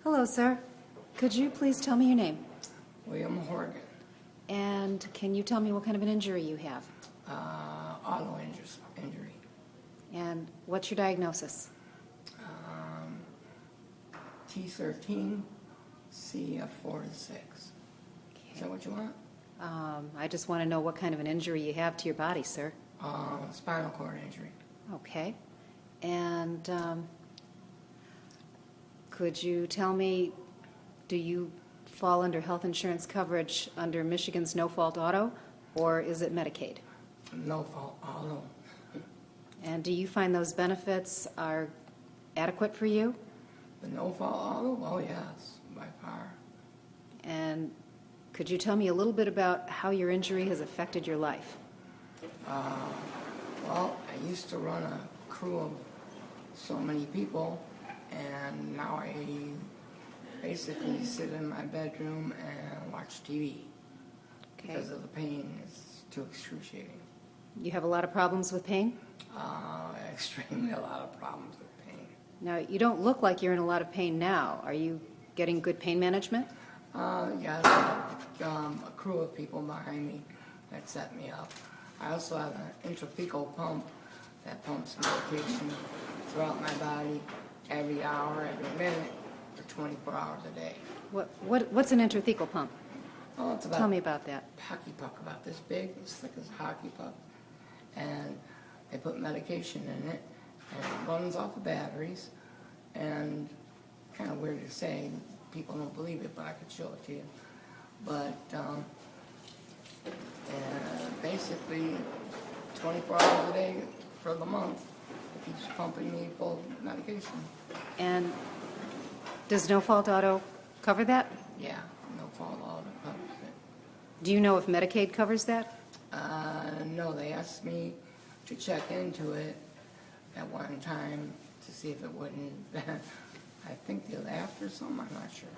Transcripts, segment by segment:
Hello, sir. Could you please tell me your name? William Horgan. And can you tell me what kind of an injury you have? Auto injury. And what's your diagnosis? T13, CF46. Okay. Is that what you want? I just want to know what kind of an injury you have to your body, sir. Spinal cord injury. Okay. And could you tell me, do you fall under health insurance coverage under Michigan's no-fault auto, or is it Medicaid? No fault auto. And do you find those benefits are adequate for you? The no fault auto? Oh yes, by far. And could you tell me a little bit about how your injury has affected your life? Well, I used to run a crew of so many people, and now I basically sit in my bedroom and watch TV. Okay. Because of the pain. It's too excruciating. You have a lot of problems with pain? Extremely a lot of problems with pain. Now, you don't look like you're in a lot of pain now. Are you getting good pain management? Yeah, I have a crew of people behind me that set me up. I also have an intrathecal pump that pumps medication throughout my body every hour, every minute, for 24 hours a day. What's an intrathecal pump? Oh, it's about Tell me about that. hockey puck, about this big, as thick as a hockey puck. And they put medication in it, and it runs off of batteries. And kind of weird to say, people don't believe it, but I could show it to you. But basically, 24 hours a day for the month, it keeps pumping me full of medication. And does no-fault auto cover that? Yeah, no fault auto covers it. Do you know if Medicaid covers that? No, they asked me to check into it at one time to see if it wouldn't. I think they laughed or something, I'm not sure.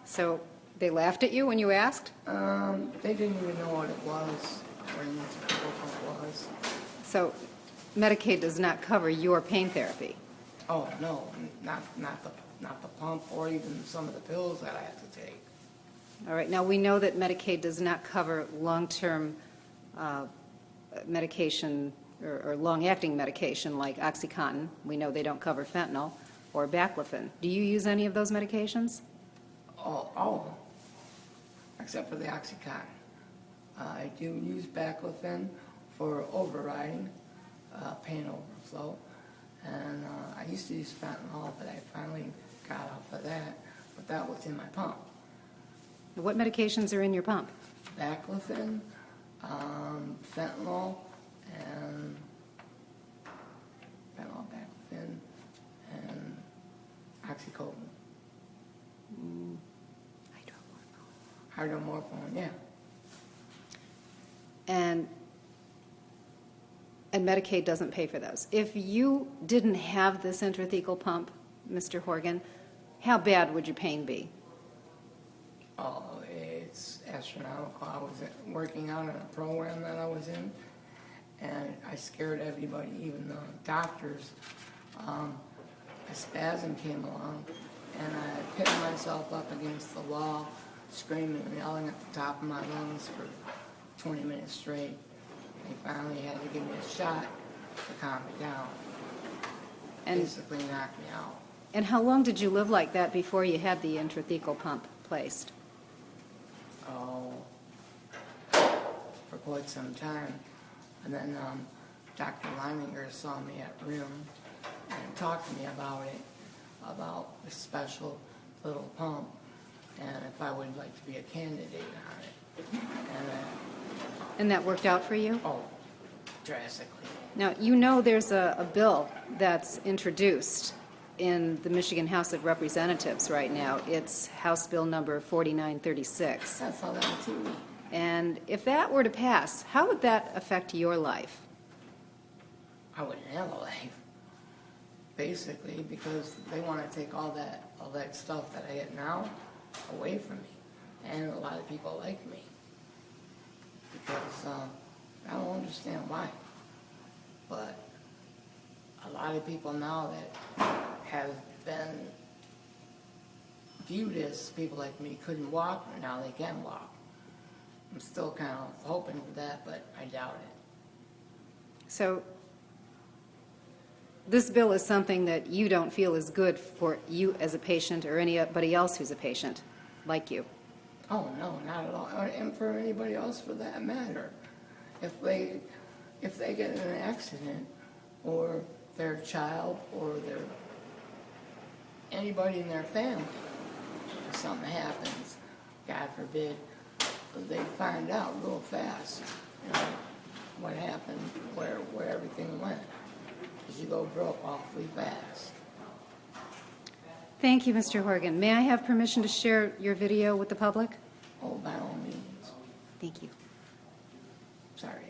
So they laughed at you when you asked? They didn't even know what it was, or what it was. So Medicaid does not cover your pain therapy? Oh, no, not the pump or even some of the pills that I have to take. All right. Now, we know that Medicaid does not cover long-term medication or long-acting medication like OxyContin. We know they don't cover fentanyl or baclofen. Do you use any of those medications? All of them, except for the OxyContin. I do use baclofen for overriding, pain overflow. And I used to use fentanyl, but I finally got off of that. But that was in my pump. What medications are in your pump? Baclofen, fentanyl, and baclofen, and oxycodone. Hydromorphone, yeah. And Medicaid doesn't pay for those. If you didn't have this intrathecal pump, Mr. Horgan, how bad would your pain be? Oh, it's astronomical. I was working out in a program that I was in, and I scared everybody, even the doctors. A spasm came along, and I pinned myself up against the wall, screaming and yelling at the top of my lungs for 20 minutes straight. They finally had to give me a shot to calm me down. And basically knocked me out. And how long did you live like that before you had the intrathecal pump placed? Oh, for quite some time. And then Dr. Lawmakers saw me at RIM and talked to me about it, about the special little pump, and if I would like to be a candidate on it. And that worked out for you? Oh, drastically. Now, you know there's a bill that's introduced in the Michigan House of Representatives right now. It's House Bill number 4936. I saw that on TV. And if that were to pass, how would that affect your life? I wouldn't have a life, basically, because they want to take all that stuff that I get now away from me. And a lot of people like me. Because I don't understand why. But a lot of people now that have been viewed as people like me couldn't walk, but now they can walk. I'm still kind of hoping for that, but I doubt it. So this bill is something that you don't feel is good for you as a patient or anybody else who's a patient like you? Oh, no, not at all. And for anybody else for that matter. If they get in an accident, or their child, or anybody in their family, if something happens, God forbid, they find out real fast, you know, what happened, where everything went. Because you go broke awfully fast. Thank you, Mr. Horgan. May I have permission to share your video with the public? Oh, by all means. Thank you. Sorry.